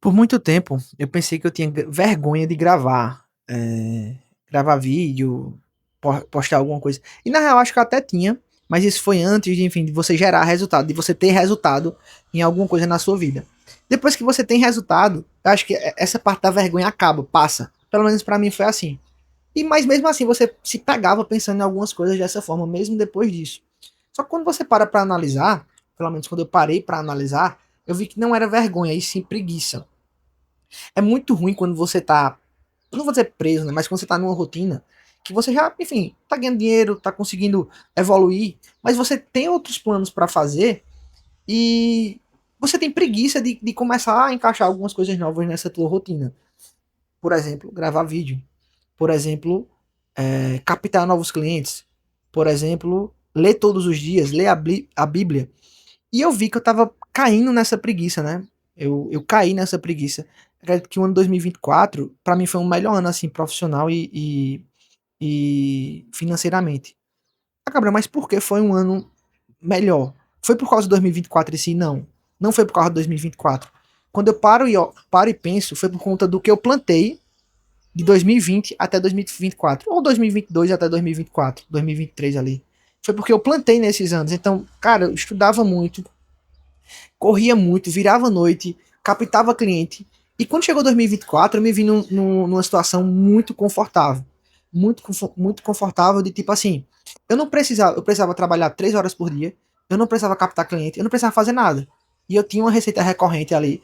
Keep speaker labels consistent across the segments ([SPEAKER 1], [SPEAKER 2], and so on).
[SPEAKER 1] Por muito tempo, eu pensei que eu tinha vergonha de gravar, gravar vídeo, postar alguma coisa. E na real, acho que eu até tinha, mas isso foi antes de, enfim, de você gerar resultado, de você ter resultado em alguma coisa na sua vida. Depois que você tem resultado, eu acho que essa parte da vergonha acaba, passa. Pelo menos pra mim foi assim. Mas mesmo assim, você se pegava pensando em algumas coisas dessa forma, mesmo depois disso. Só que quando você para pra analisar, pelo menos quando eu parei pra analisar, eu vi que não era vergonha, e sim preguiça. É muito ruim quando você tá, não vou dizer preso, né, mas quando você tá numa rotina que você já, enfim, tá ganhando dinheiro, tá conseguindo evoluir, mas você tem outros planos para fazer e você tem preguiça de começar a encaixar algumas coisas novas nessa tua rotina. Por exemplo, gravar vídeo. Por exemplo, captar novos clientes. Por exemplo, ler todos os dias, ler a Bíblia. E eu vi que eu tava caindo nessa preguiça, né? Eu caí nessa preguiça. Acredito que o ano 2024, pra mim, foi um melhor ano, assim, profissional e financeiramente. Ah, Gabriel, mas por que foi um ano melhor? Foi por causa de 2024 em si? Não. Não foi por causa de 2024. Quando eu paro e penso, foi por conta do que eu plantei de 2020 até 2024. Ou 2022 até 2024, 2023 ali. Foi porque eu plantei nesses anos. Então, cara, eu estudava muito, corria muito, virava noite, captava cliente. E quando chegou 2024, eu me vi numa situação muito confortável. Muito confortável de tipo assim, eu precisava trabalhar 3 horas por dia, eu não precisava captar cliente, eu não precisava fazer nada. E eu tinha uma receita recorrente ali,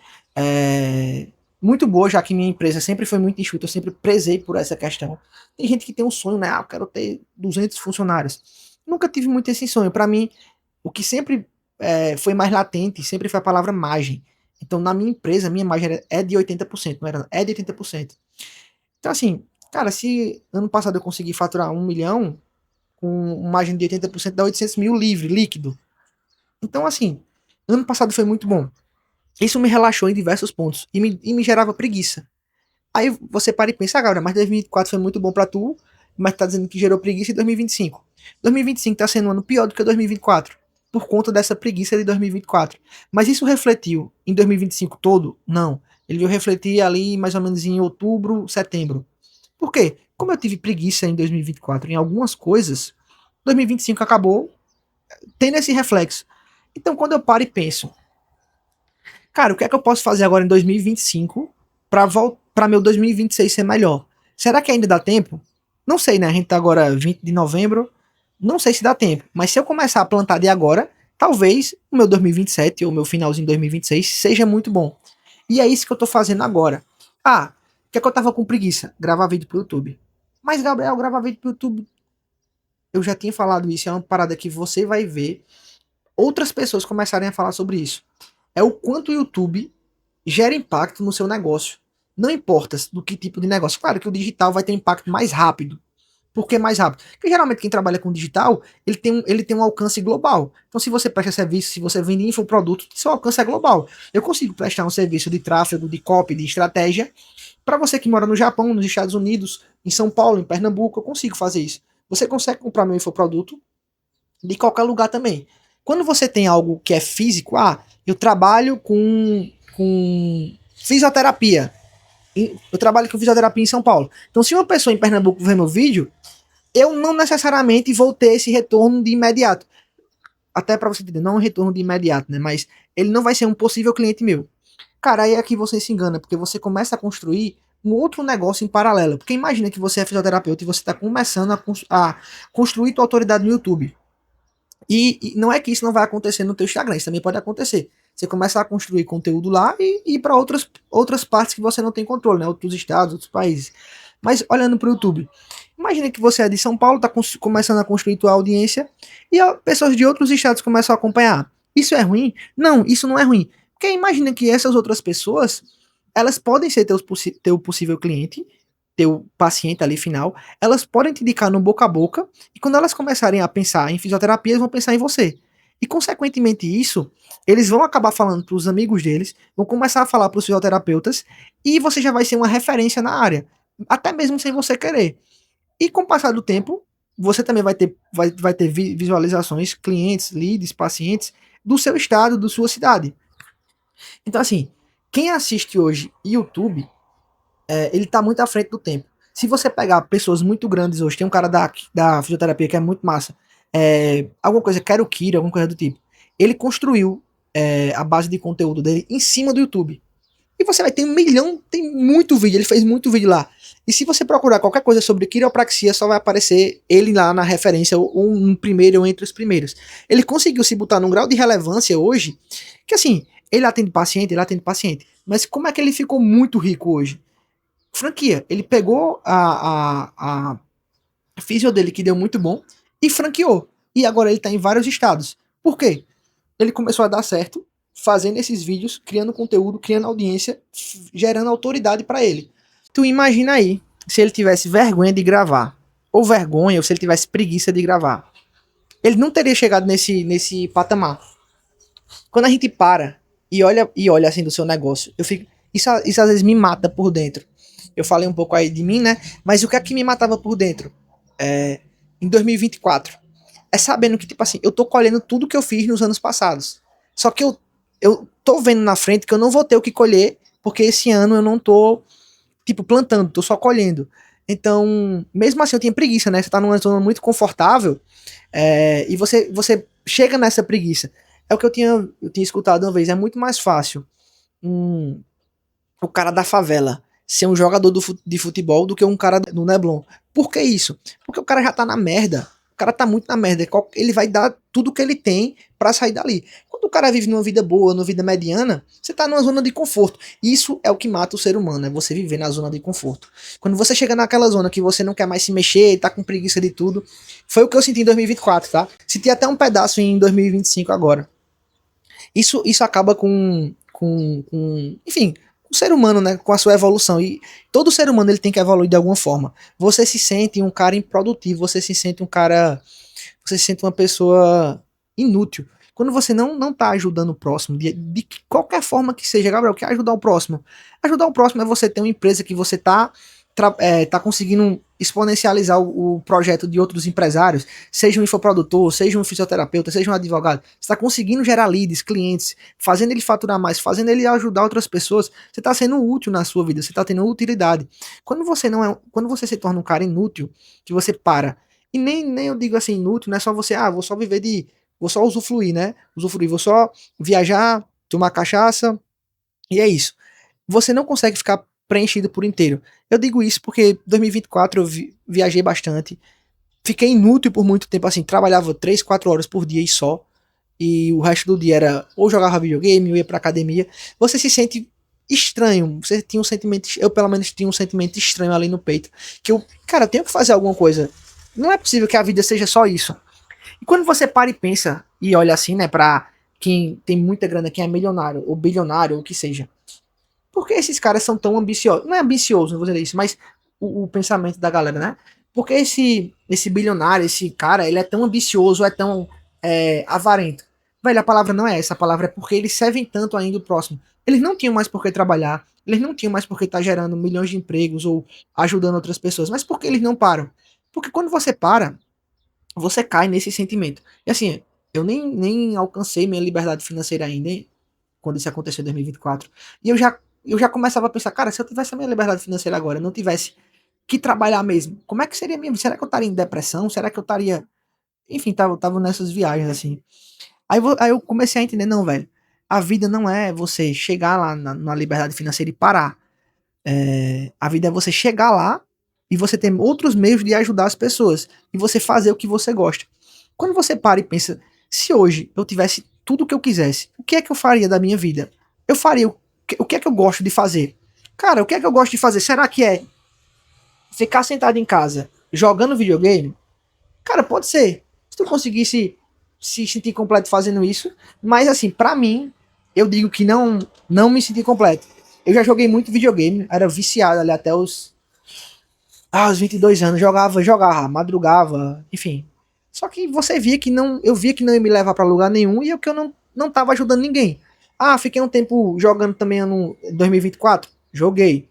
[SPEAKER 1] muito boa, já que minha empresa sempre foi muito enxuta, eu sempre prezei por essa questão. Tem gente que tem um sonho, né? Ah, eu quero ter 200 funcionários. Nunca tive muito esse sonho. Para mim, o que sempre foi mais latente, sempre foi a palavra margem. Então, na minha empresa, minha margem é de 80%, não era, é de 80%. Então, assim, cara, se ano passado eu consegui faturar 1 milhão, com margem de 80% dá 800 mil livre, líquido. Então, assim, ano passado foi muito bom. Isso me relaxou em diversos pontos e me gerava preguiça. Aí você para e pensa, ah, Gabriel, mas 2024 foi muito bom pra tu, mas tá dizendo que gerou preguiça em 2025. 2025 tá sendo um ano pior do que 2024, por conta dessa preguiça de 2024. Mas isso refletiu em 2025 todo? Não. Ele veio refletir ali mais ou menos em outubro, setembro. Por quê? Como eu tive preguiça em 2024 em algumas coisas, 2025 acabou tendo esse reflexo. Então, quando eu paro e penso, cara, o que é que eu posso fazer agora em 2025 para meu 2026 ser melhor? Será que ainda dá tempo? Não sei, né? A gente tá agora 20 de novembro, não sei se dá tempo, mas se eu começar a plantar de agora, talvez o meu 2027 ou o meu finalzinho de 2026 seja muito bom. E é isso que eu tô fazendo agora. Ah, o que é que eu tava com preguiça? Gravar vídeo pro YouTube. Mas, Gabriel, gravar vídeo pro YouTube, eu já tinha falado isso, é uma parada que você vai ver outras pessoas começarem a falar sobre isso. É o quanto o YouTube gera impacto no seu negócio. Não importa do que tipo de negócio. Claro que o digital vai ter impacto mais rápido. Por que mais rápido? Porque geralmente quem trabalha com digital, ele tem um alcance global. Então, se você presta serviço, se você vende infoproduto, seu alcance é global. Eu consigo prestar um serviço de tráfego, de copy, de estratégia, para você que mora no Japão, nos Estados Unidos, em São Paulo, em Pernambuco, eu consigo fazer isso. Você consegue comprar meu infoproduto de qualquer lugar também. Quando você tem algo que é físico, eu trabalho com fisioterapia. Eu trabalho com fisioterapia em São Paulo. Então, se uma pessoa em Pernambuco ver meu vídeo, eu não necessariamente vou ter esse retorno de imediato. Até para você entender, não um retorno de imediato, né? Mas ele não vai ser um possível cliente meu. Cara, aí é que você se engana, porque você começa a construir um outro negócio em paralelo. Porque imagina que você é fisioterapeuta e você está começando a construir tua autoridade no YouTube. E não é que isso não vai acontecer no teu Instagram, isso também pode acontecer. Você começa a construir conteúdo lá e ir para outras partes que você não tem controle, né? Outros estados, outros países. Mas olhando para o YouTube, imagina que você é de São Paulo, está começando a construir tua audiência e pessoas de outros estados começam a acompanhar. Isso é ruim? Não, isso não é ruim. Porque imagina que essas outras pessoas, elas podem ser teu possível cliente, teu paciente ali final, elas podem te indicar no boca a boca, e quando elas começarem a pensar em fisioterapia, eles vão pensar em você. E, consequentemente, isso, eles vão acabar falando para os amigos deles, vão começar a falar para os fisioterapeutas, e você já vai ser uma referência na área, até mesmo sem você querer. E com o passar do tempo, você também vai ter visualizações, clientes, leads, pacientes do seu estado, da sua cidade. Então, assim, Quem assiste hoje YouTube, ele tá muito à frente do tempo. Se você pegar pessoas muito grandes hoje, tem um cara da fisioterapia que é muito massa, alguma coisa, Quero Kira, alguma coisa do tipo. Ele construiu a base de conteúdo dele em cima do YouTube. E você vai ter 1 milhão, tem muito vídeo, ele fez muito vídeo lá. E se você procurar qualquer coisa sobre quiropraxia, só vai aparecer ele lá na referência, ou um primeiro ou entre os primeiros. Ele conseguiu se botar num grau de relevância hoje, que assim, ele atende paciente. Mas como é que ele ficou muito rico hoje? Franquia. Ele pegou a físio dele, que deu muito bom, e franqueou. E agora ele tá em vários estados. Por quê? Ele começou a dar certo fazendo esses vídeos, criando conteúdo, criando audiência, gerando autoridade para ele. Tu imagina aí se ele tivesse vergonha de gravar, ou vergonha, ou se ele tivesse preguiça de gravar. Ele não teria chegado nesse patamar. Quando a gente para e olha assim do seu negócio, eu fico, isso às vezes me mata por dentro. Eu falei um pouco aí de mim, né? Mas o que é que me matava por dentro? Em 2024. É sabendo que, tipo assim, eu tô colhendo tudo que eu fiz nos anos passados. Só que eu tô vendo na frente que eu não vou ter o que colher, porque esse ano eu não tô, tipo, plantando, tô só colhendo. Então, mesmo assim, eu tinha preguiça, né? Você tá numa zona muito confortável, e você chega nessa preguiça. É o que eu tinha escutado uma vez. É muito mais fácil um, o cara da favela ser um jogador de futebol do que um cara do Neblon. Por que isso? Porque o cara já tá na merda. O cara tá muito na merda. Ele vai dar tudo que ele tem pra sair dali. Quando o cara vive numa vida boa, numa vida mediana, você tá numa zona de conforto. Isso é o que mata o ser humano, é você viver na zona de conforto. Quando você chega naquela zona que você não quer mais se mexer, tá com preguiça de tudo, foi o que eu senti em 2024, tá? Senti até um pedaço em 2025 agora. Isso acaba enfim, o ser humano, né, com a sua evolução. E todo ser humano ele tem que evoluir de alguma forma. Você se sente um cara improdutivo, você se sente uma pessoa inútil. Quando você não tá ajudando o próximo, de qualquer forma que seja, Gabriel, que é ajudar o próximo? Ajudar o próximo é você ter uma empresa que você tá conseguindo exponencializar o projeto de outros empresários, seja um infoprodutor, seja um fisioterapeuta, seja um advogado. Você está conseguindo gerar leads, clientes, fazendo ele faturar mais, fazendo ele ajudar outras pessoas. Você está sendo útil na sua vida, você está tendo utilidade. Quando você se torna um cara inútil, que você para, e nem eu digo assim inútil, não é só você, vou só vou só usufruir, né? Usufruir, vou só viajar, tomar cachaça, e é isso. Você não consegue ficar preenchido por inteiro. Eu digo isso porque 2024 eu viajei bastante, fiquei inútil por muito tempo, assim, trabalhava 3, 4 horas por dia e só, e o resto do dia era ou jogava videogame, ou ia pra academia. Você se sente estranho, você tinha um sentimento, eu pelo menos tinha um sentimento estranho ali no peito, que cara, eu tenho que fazer alguma coisa. Não é possível que a vida seja só isso. E quando você para e pensa, e olha assim, né, pra quem tem muita grana, quem é milionário, ou bilionário, ou o que seja, por que esses caras são tão ambiciosos? Não é ambicioso, não vou dizer isso, mas o pensamento da galera, né? Porque esse bilionário, esse cara, ele é tão ambicioso, é tão avarento. Velho, a palavra não é essa, a palavra é porque eles servem tanto ainda o próximo. Eles não tinham mais por que trabalhar, eles não tinham mais por que estar gerando milhões de empregos ou ajudando outras pessoas, mas por que eles não param? Porque quando você para, você cai nesse sentimento. E assim, eu nem alcancei minha liberdade financeira ainda, hein, quando isso aconteceu em 2024. E eu já começava a pensar, cara, se eu tivesse a minha liberdade financeira agora, eu não tivesse que trabalhar mesmo, como é que seria minha vida? Será que eu estaria em depressão? Será que eu estaria. Enfim, tava nessas viagens assim. Aí eu comecei a entender, não, velho. A vida não é você chegar lá na liberdade financeira e parar. A vida é você chegar lá e você ter outros meios de ajudar as pessoas. E você fazer o que você gosta. Quando você para e pensa, se hoje eu tivesse tudo o que eu quisesse, o que é que eu faria da minha vida? Eu faria o que é que eu gosto de fazer? Cara, o que é que eu gosto de fazer? Será que é ficar sentado em casa jogando videogame? Cara, pode ser. Se tu conseguisse se sentir completo fazendo isso, mas assim, pra mim, eu digo que não me senti completo. Eu já joguei muito videogame, era viciado ali até os 22 anos, jogava, madrugava, enfim. Só que você via que não, eu via que não ia me levar pra lugar nenhum e eu que eu não tava ajudando ninguém. Fiquei um tempo jogando também no 2024, joguei.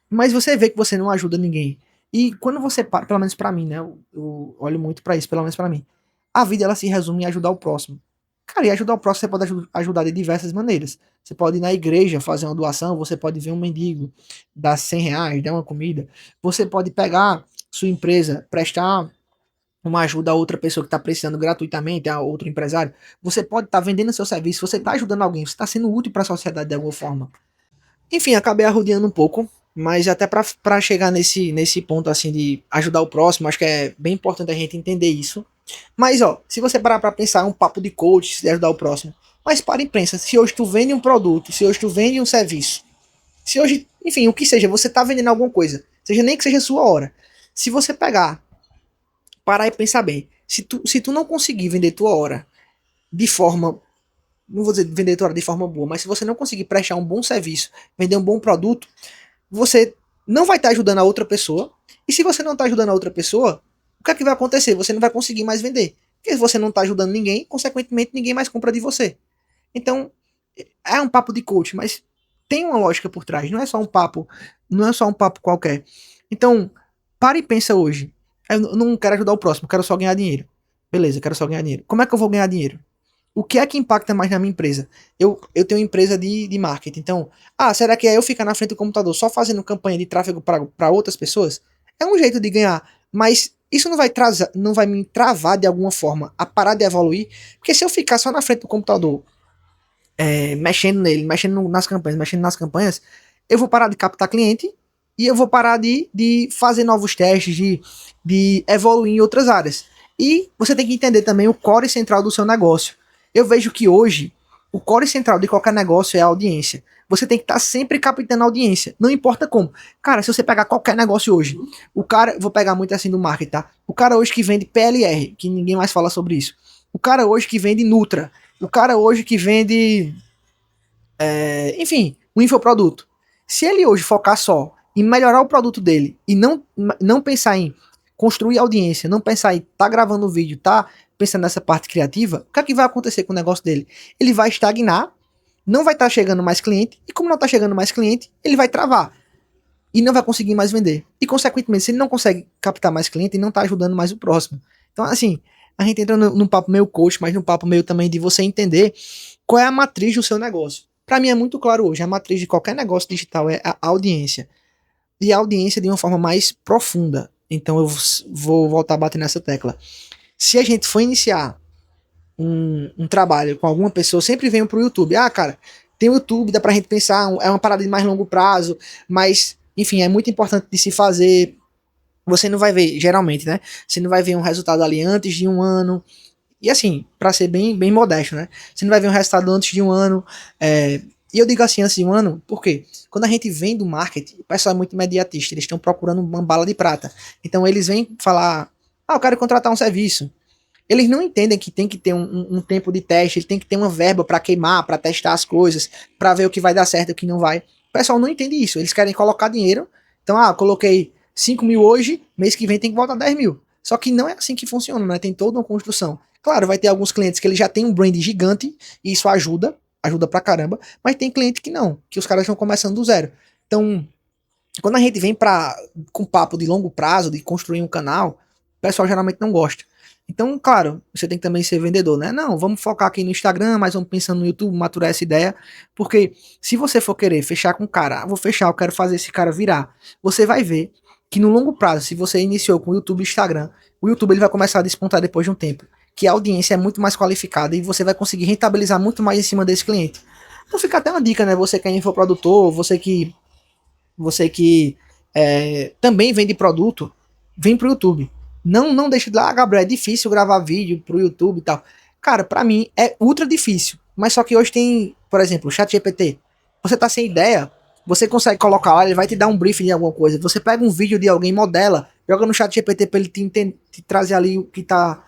[SPEAKER 1] Mas você vê que você não ajuda ninguém. E quando você para, pelo menos pra mim, né? Eu olho muito pra isso, pelo menos pra mim. A vida ela se resume em ajudar o próximo. Cara, e ajudar o próximo você pode ajudar de diversas maneiras. Você pode ir na igreja fazer uma doação, você pode ver um mendigo, dar R$ 100, dar uma comida. Você pode pegar sua empresa, prestar uma ajuda a outra pessoa que está precisando gratuitamente, a outro empresário. Você pode estar vendendo seu serviço, você está ajudando alguém, você está sendo útil para a sociedade de alguma forma. Enfim, acabei arrodeando um pouco, mas até para chegar nesse ponto assim de ajudar o próximo, acho que é bem importante a gente entender isso. Mas ó, se você parar para pensar, é um papo de coach, de ajudar o próximo. Mas para e pensa, se hoje tu vende um produto, se hoje tu vende um serviço, se hoje, enfim, o que seja, você tá vendendo alguma coisa, seja nem que seja a sua hora. Se você pegar, parar e pensar bem, se tu não conseguir vender tua hora de forma, não vou dizer vender tua hora de forma boa, mas se você não conseguir prestar um bom serviço, vender um bom produto, você não vai estar ajudando a outra pessoa. E se você não está ajudando a outra pessoa, o que é que vai acontecer? Você não vai conseguir mais vender. Porque você não está ajudando ninguém, consequentemente ninguém mais compra de você. Então, é um papo de coach, mas tem uma lógica por trás. Não é só um papo, não é só um papo qualquer. Então, para e pensa hoje. Eu não quero ajudar o próximo, quero só ganhar dinheiro. Beleza, quero só ganhar dinheiro. Como é que eu vou ganhar dinheiro? O que é que impacta mais na minha empresa? Eu tenho uma empresa de marketing, então, será que é eu ficar na frente do computador só fazendo campanha de tráfego para outras pessoas? É um jeito de ganhar, mas isso não vai me travar de alguma forma a parar de evoluir, porque se eu ficar só na frente do computador, mexendo nele, mexendo nas campanhas, eu vou parar de captar cliente e eu vou parar de fazer novos testes, de evoluir em outras áreas. E você tem que entender também o core central do seu negócio. Eu vejo que hoje o core central de qualquer negócio é a audiência. Você tem que estar sempre captando a audiência, não importa como. Cara, se você pegar qualquer negócio hoje, o cara, vou pegar muito assim do marketing, tá? O cara hoje que vende PLR, que ninguém mais fala sobre isso. O cara hoje que vende Nutra. O cara hoje que vende, enfim, um infoproduto. Se ele hoje focar só em melhorar o produto dele e não pensar em construir audiência, não pensar em tá gravando o vídeo, tá pensando nessa parte criativa, o que é que vai acontecer com o negócio dele? Ele vai estagnar, não vai estar chegando mais cliente, e como não está chegando mais cliente, ele vai travar e não vai conseguir mais vender. E, consequentemente, se ele não consegue captar mais cliente, ele não está ajudando mais o próximo. Então, assim, a gente entra num papo meio coach, mas num papo meio também de você entender qual é a matriz do seu negócio. Para mim é muito claro hoje, a matriz de qualquer negócio digital é a audiência. E a audiência de uma forma mais profunda. Então eu vou voltar a bater nessa tecla. Se a gente for iniciar um trabalho com alguma pessoa, sempre venho pro YouTube. Cara, tem o YouTube, dá pra gente pensar, é uma parada de mais longo prazo, mas, enfim, é muito importante de se fazer. Você não vai ver, geralmente, né? Você não vai ver um resultado ali antes de um ano. E assim, para ser bem modesto, né? Você não vai ver um resultado antes de um ano. E eu digo assim, antes de um ano, por quê? Quando a gente vem do marketing, o pessoal é muito imediatista, eles estão procurando uma bala de prata. Então eles vêm falar, eu quero contratar um serviço. Eles não entendem que tem que ter um tempo de teste, ele tem que ter uma verba para queimar, para testar as coisas, para ver o que vai dar certo e o que não vai. O pessoal não entende isso, eles querem colocar dinheiro. Então, coloquei 5 mil hoje, mês que vem tem que voltar 10 mil. Só que não é assim que funciona, né? Tem toda uma construção. Claro, vai ter alguns clientes que ele já tem um brand gigante, e isso ajuda pra caramba, mas tem cliente que não, que os caras estão começando do zero. Então, quando a gente vem com papo de longo prazo, de construir um canal, o pessoal geralmente não gosta. Então, claro, você tem que também ser vendedor, né? Não, vamos focar aqui no Instagram, mas vamos pensando no YouTube, maturar essa ideia, porque se você for querer fechar com o cara, vou fechar, eu quero fazer esse cara virar, você vai ver que no longo prazo, se você iniciou com o YouTube e Instagram, o YouTube ele vai começar a despontar depois de um tempo, que a audiência é muito mais qualificada e você vai conseguir rentabilizar muito mais em cima desse cliente. Então fica até uma dica, né? Você que é infoprodutor, você que também vende produto, vem pro YouTube. Não deixe de lá, Gabriel, é difícil gravar vídeo pro YouTube e tal. Cara, pra mim é ultra difícil. Mas só que hoje tem, por exemplo, o ChatGPT. Você tá sem ideia, você consegue colocar lá, ele vai te dar um briefing de alguma coisa. Você pega um vídeo de alguém, modela, joga no ChatGPT pra ele te trazer ali o que tá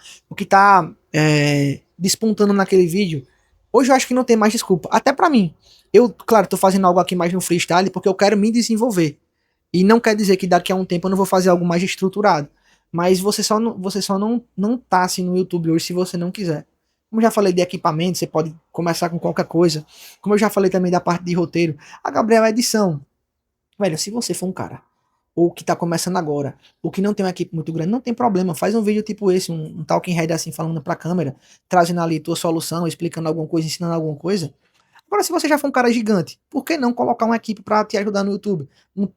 [SPEAKER 1] despontando naquele vídeo. Hoje eu acho que não tem mais desculpa. Até pra mim. Eu, claro, tô fazendo algo aqui mais no freestyle porque eu quero me desenvolver. E não quer dizer que daqui a um tempo eu não vou fazer algo mais estruturado. Mas você só não tá assim no YouTube hoje se você não quiser. Como eu já falei de equipamento, você pode começar com qualquer coisa. Como eu já falei também da parte de roteiro. A Gabriel é edição. Velho, se você for um cara ou que tá começando agora, ou que não tem uma equipe muito grande, não tem problema, faz um vídeo tipo esse, um talking head assim, falando pra câmera, trazendo ali tua solução, explicando alguma coisa, ensinando alguma coisa. Agora, se você já for um cara gigante, por que não colocar uma equipe para te ajudar no YouTube?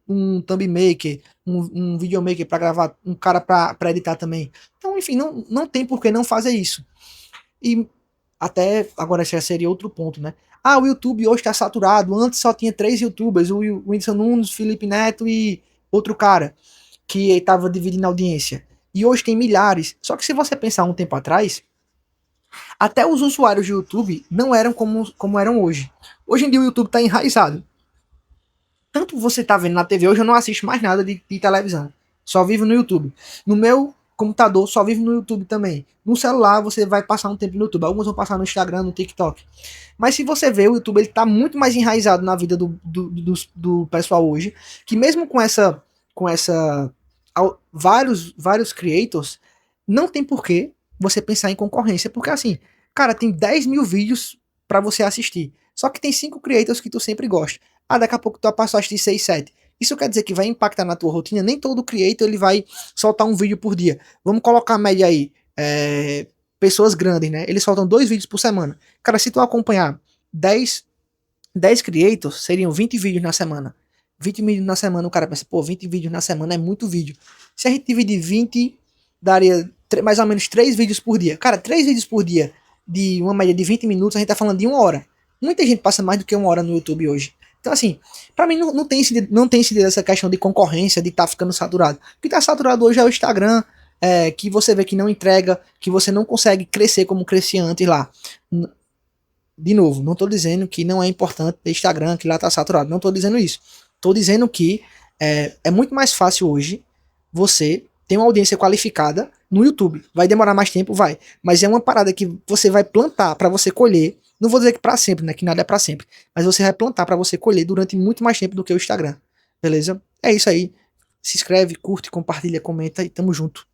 [SPEAKER 1] Um thumb maker, um videomaker para gravar, um cara para editar também. Então, enfim, não tem por que não fazer isso. E até agora já seria outro ponto, né? Ah, o YouTube hoje está saturado. Antes só tinha 3 YouTubers, o Whindersson Nunes, Felipe Neto e outro cara que estava dividindo a audiência. E hoje tem milhares. Só que se você pensar um tempo atrás, até os usuários do YouTube não eram como eram hoje. Hoje em dia o YouTube está enraizado. Tanto você tá vendo na TV, hoje eu não assisto mais nada de televisão. Só vivo no YouTube. No meu computador, só vivo no YouTube também. No celular, você vai passar um tempo no YouTube. Alguns vão passar no Instagram, no TikTok. Mas se você vê, o YouTube ele tá muito mais enraizado na vida do pessoal hoje. Que mesmo com essa vários creators, não tem porquê você pensar em concorrência. Porque assim, cara, tem 10 mil vídeos para você assistir. Só que tem 5 creators que tu sempre gosta. Ah, daqui a pouco tu passou a assistir 6, 7. Isso quer dizer que vai impactar na tua rotina? Nem todo creator ele vai soltar um vídeo por dia. Vamos colocar a média aí. Pessoas grandes, né? Eles soltam 2 vídeos por semana. Cara, se tu acompanhar 10 creators, seriam 20 vídeos na semana. 20 vídeos na semana, o cara pensa, pô, 20 vídeos na semana é muito vídeo. Se a gente dividir 20, daria mais ou menos 3 vídeos por dia. Cara, 3 vídeos por dia, de uma média de 20 minutos, a gente tá falando de 1 hora. Muita gente passa mais do que 1 hora no YouTube hoje. Então, assim, pra mim não tem sentido essa questão de concorrência, de estar ficando saturado. O que tá saturado hoje é o Instagram, que você vê que não entrega, que você não consegue crescer como crescia antes lá. De novo, não tô dizendo que não é importante ter Instagram, que lá tá saturado. Não tô dizendo isso. Tô dizendo que é muito mais fácil hoje você ter uma audiência qualificada no YouTube. Vai demorar mais tempo? Vai. Mas é uma parada que você vai plantar para você colher. Não vou dizer que para sempre, né? Que nada é para sempre. Mas você vai plantar para você colher durante muito mais tempo do que o Instagram. Beleza? É isso aí. Se inscreve, curte, compartilha, comenta e tamo junto.